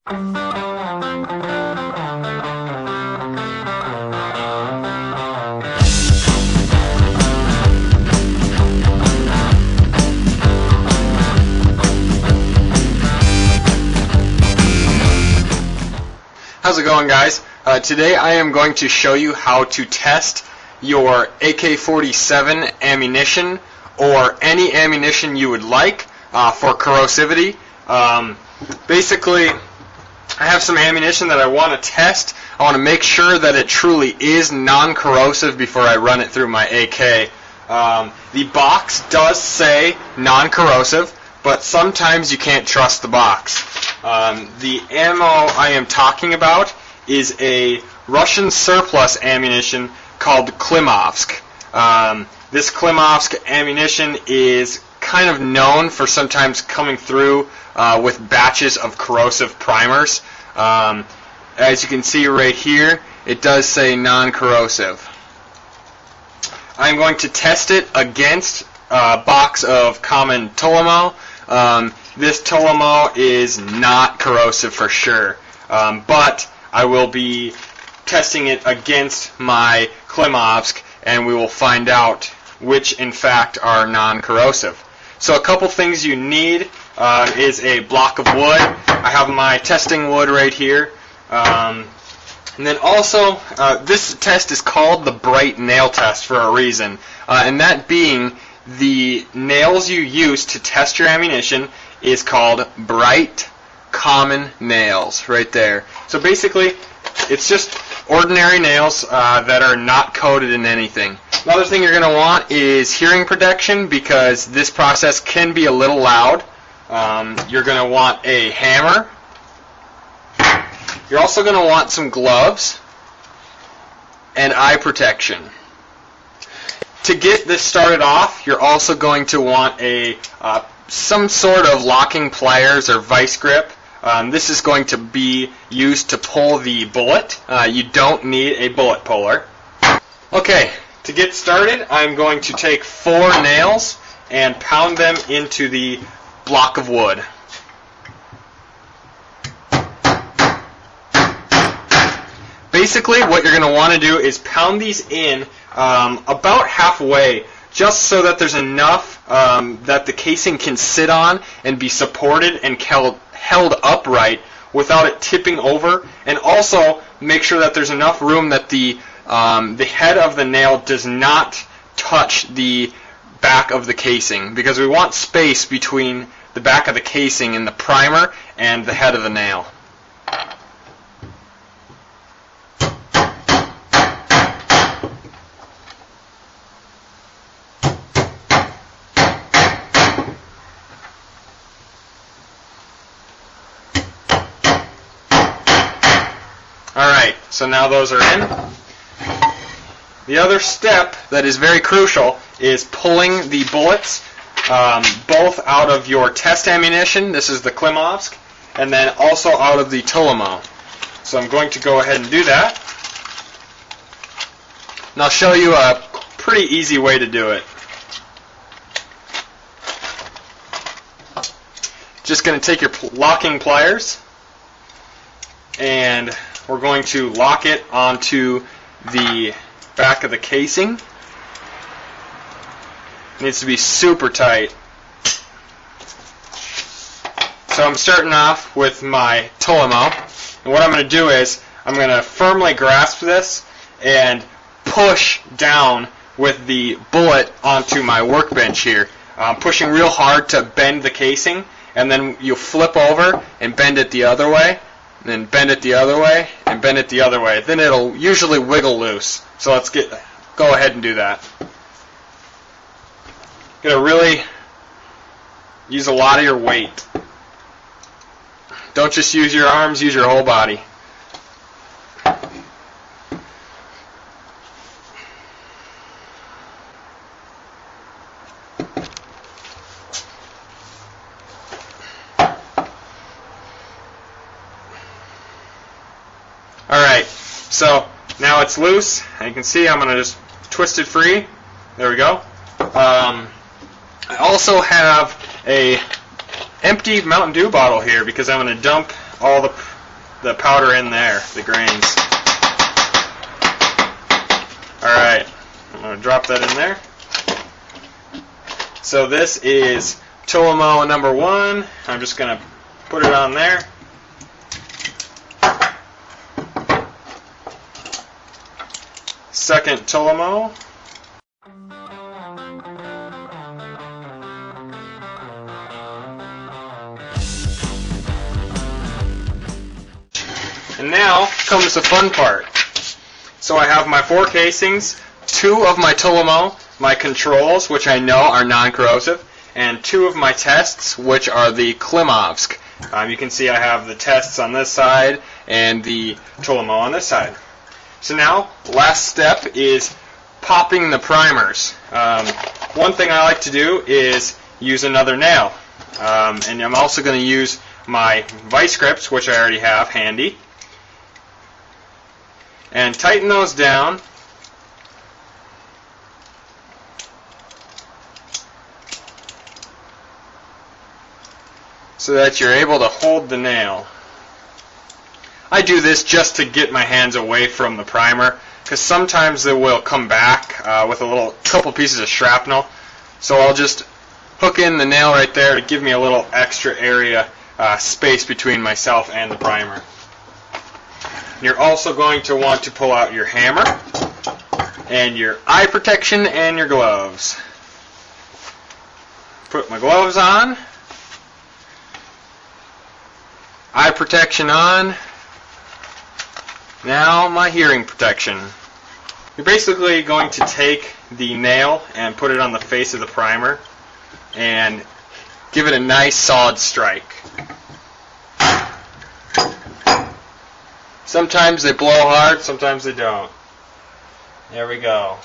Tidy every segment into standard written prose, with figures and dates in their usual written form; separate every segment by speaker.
Speaker 1: How's it going, guys? Today I am going to show you how to test your AK-47 ammunition or any ammunition you would like for corrosivity. Basically, I have some ammunition that I want to test. I want to make sure that it truly is non-corrosive before I run it through my AK. The box does say non-corrosive, but sometimes you can't trust the box. The ammo I am talking about is a Russian surplus ammunition called Klimovsk. This Klimovsk ammunition is kind of known for sometimes coming through with batches of corrosive primers. As you can see right here, it does say non-corrosive. I'm going to test it against a box of common Tulamo. This Tulamo is not corrosive for sure, but I will be testing it against my Klimovsk, and we will find out which in fact are non-corrosive. So a couple things you need is a block of wood. I have my testing wood right here. And then also, this test is called the bright nail test for a reason, and that being the nails you use to test your ammunition is called bright common nails right there. So basically, it's just ordinary nails that are not coated in anything. Another thing you're going to want is hearing protection, because this process can be a little loud. You're going to want a hammer. You're also going to want some gloves and eye protection. To get this started off, you're also going to want some sort of locking pliers or vice grip. This is going to be used to pull the bullet. You don't need a bullet puller. Okay, to get started, I'm going to take 4 nails and pound them into the block of wood. Basically, what you're going to want to do is pound these in about halfway, just so that there's enough that the casing can sit on and be supported and held upright without it tipping over, and also make sure that there's enough room that the head of the nail does not touch the back of the casing, because we want space between the back of the casing and the primer and the head of the nail. Alright, so now those are in. The other step that is very crucial is pulling the bullets both out of your test ammunition, this is the Klimovsk, and then also out of the Tulamo. So I'm going to go ahead and do that. And I'll show you a pretty easy way to do it. Just going to take your locking pliers, and we're going to lock it onto the back of the casing. It needs to be super tight. So I'm starting off with my Tulamo, and what I'm going to do is I'm going to firmly grasp this and push down with the bullet onto my workbench here. I'm pushing real hard to bend the casing, and then you flip over and bend it the other way, and then bend it the other way, and bend it the other way. Then it'll usually wiggle loose. So let's go ahead and do that. You're going to really use a lot of your weight. Don't just use your arms, use your whole body. Alright, so now it's loose, and you can see I'm going to just twist it free. There we go. I also have a empty Mountain Dew bottle here because I'm going to dump all the the powder in there, the grains. Alright, I'm going to drop that in there. So this is Tulamo number 1. I'm just going to put it on there. Second Tulamo. And now comes the fun part. So I have my 4 casings, 2 of my Tulamo, my controls, which I know are non-corrosive, and 2 of my tests, which are the Klimovsk. You can see I have the tests on this side and the Tulamo on this side. So now, last step is popping the primers. One thing I like to do is use another nail. And I'm also going to use my vice grips, which I already have handy, and tighten those down. So that you're able to hold the nail. I do this just to get my hands away from the primer, because sometimes it will come back with a couple pieces of shrapnel. So I'll just hook in the nail right there to give me a little extra area, space between myself and the primer. You're also going to want to pull out your hammer and your eye protection and your gloves. Put my gloves on, eye protection on, now my hearing protection. You're basically going to take the nail and put it on the face of the primer and give it a nice solid strike. Sometimes they blow hard, sometimes they don't. There we go.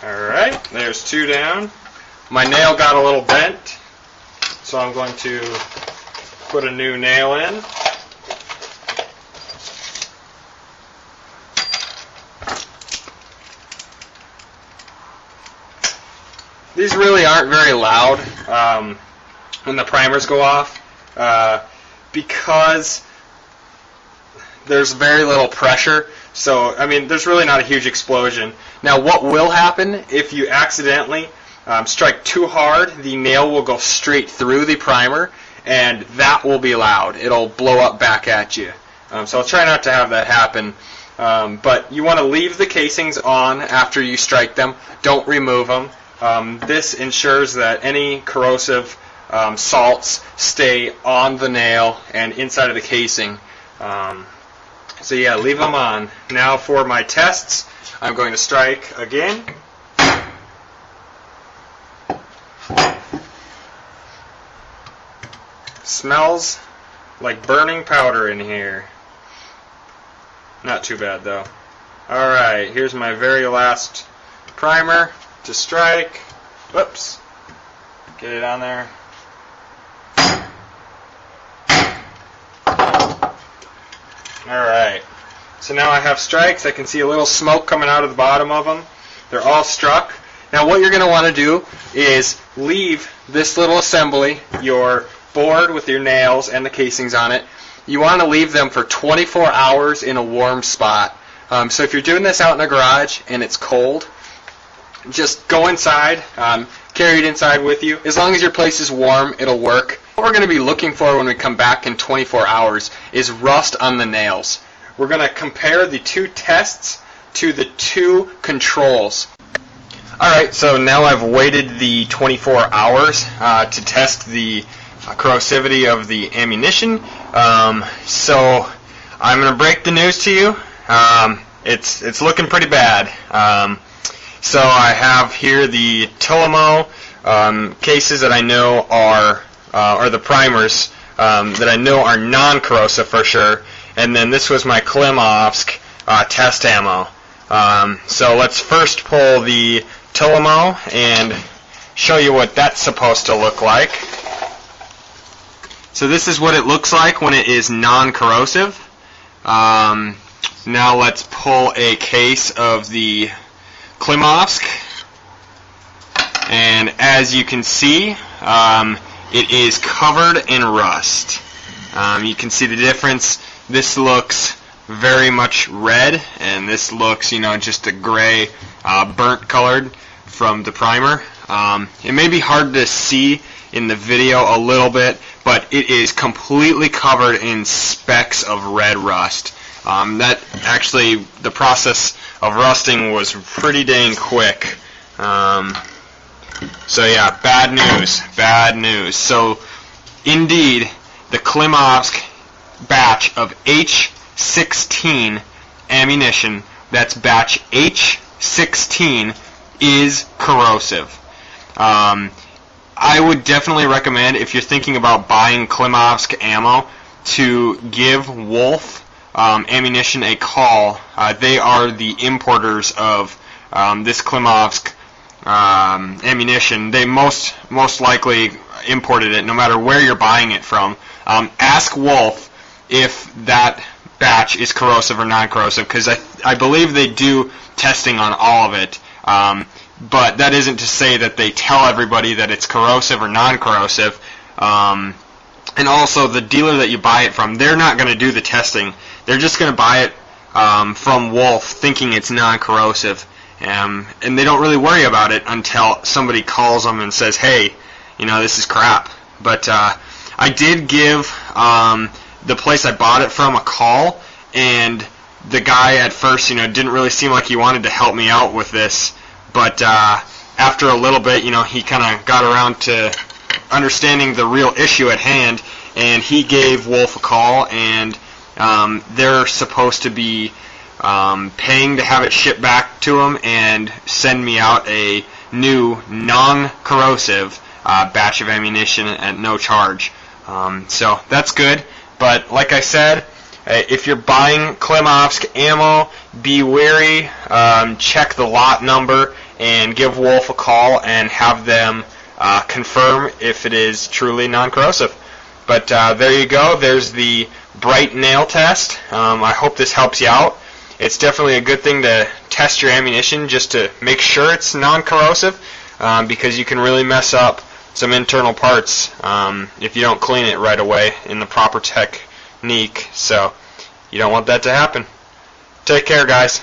Speaker 1: Alright, there's 2 down. My nail got a little bent, so I'm going to put a new nail in. These really aren't very loud when the primers go off because there's very little pressure. So, I mean, there's really not a huge explosion. Now, what will happen if you accidentally strike too hard, the nail will go straight through the primer, and that will be loud. It'll blow up back at you. So I'll try not to have that happen. But you want to leave the casings on after you strike them. Don't remove them. This ensures that any corrosive salts stay on the nail and inside of the casing. So yeah, leave them on. Now for my tests, I'm going to strike again. Smells like burning powder in here. Not too bad though. Alright, here's my very last primer to strike. Whoops. Get it on there. Alright. So now I have strikes. I can see a little smoke coming out of the bottom of them. They're all struck. Now what you're going to want to do is leave this little assembly, your board with your nails and the casings on it. You want to leave them for 24 hours in a warm spot. So if you're doing this out in a garage and it's cold, just go inside, carry it inside with you. As long as your place is warm, it'll work. What we're going to be looking for when we come back in 24 hours is rust on the nails. We're going to compare the 2 tests to the 2 controls. Alright, so now I've waited the 24 hours to test the corrosivity of the ammunition. So I'm going to break the news to you. It's looking pretty bad. So I have here the Tulamo cases that I know are, or the primers that I know are non-corrosive for sure. And then this was my Klimovsk test ammo. So let's first pull the Tulamo and show you what that's supposed to look like. So this is what it looks like when it is non-corrosive. Now let's pull a case of the Klimovsk, and as you can see, it is covered in rust. You can see the difference. This looks very much red, and this looks, just a gray, burnt colored from the primer. It may be hard to see in the video a little bit, but it is completely covered in specks of red rust. That actually, the process of rusting was pretty dang quick. So yeah, bad news, bad news. So indeed, the Klimovsk batch of H16 ammunition, that's batch H16, is corrosive. I would definitely recommend, if you're thinking about buying Klimovsk ammo, to give Wolf Ammunition a call. They are the importers of this Klimovsk ammunition. They most likely imported it, no matter where you're buying it from. Ask Wolf if that batch is corrosive or non-corrosive, because I believe they do testing on all of it. But that isn't to say that they tell everybody that it's corrosive or non-corrosive. And also, the dealer that you buy it from, they're not going to do the testing. They're just going to buy it from Wolf thinking it's non-corrosive. And they don't really worry about it until somebody calls them and says, hey, this is crap. But I did give the place I bought it from a call, and the guy at first, didn't really seem like he wanted to help me out with this. But after a little bit, he kind of got around to understanding the real issue at hand, and he gave Wolf a call, and they're supposed to be paying to have it shipped back to them and send me out a new non-corrosive batch of ammunition at no charge. So that's good. But like I said, if you're buying Klimovsk ammo, be wary. Check the lot number and give Wolf a call and have them confirm if it is truly non-corrosive. But there you go. There's the bright nail test. I hope this helps you out. It's definitely a good thing to test your ammunition just to make sure it's non-corrosive, because you can really mess up some internal parts if you don't clean it right away in the proper technique. So you don't want that to happen. Take care, guys.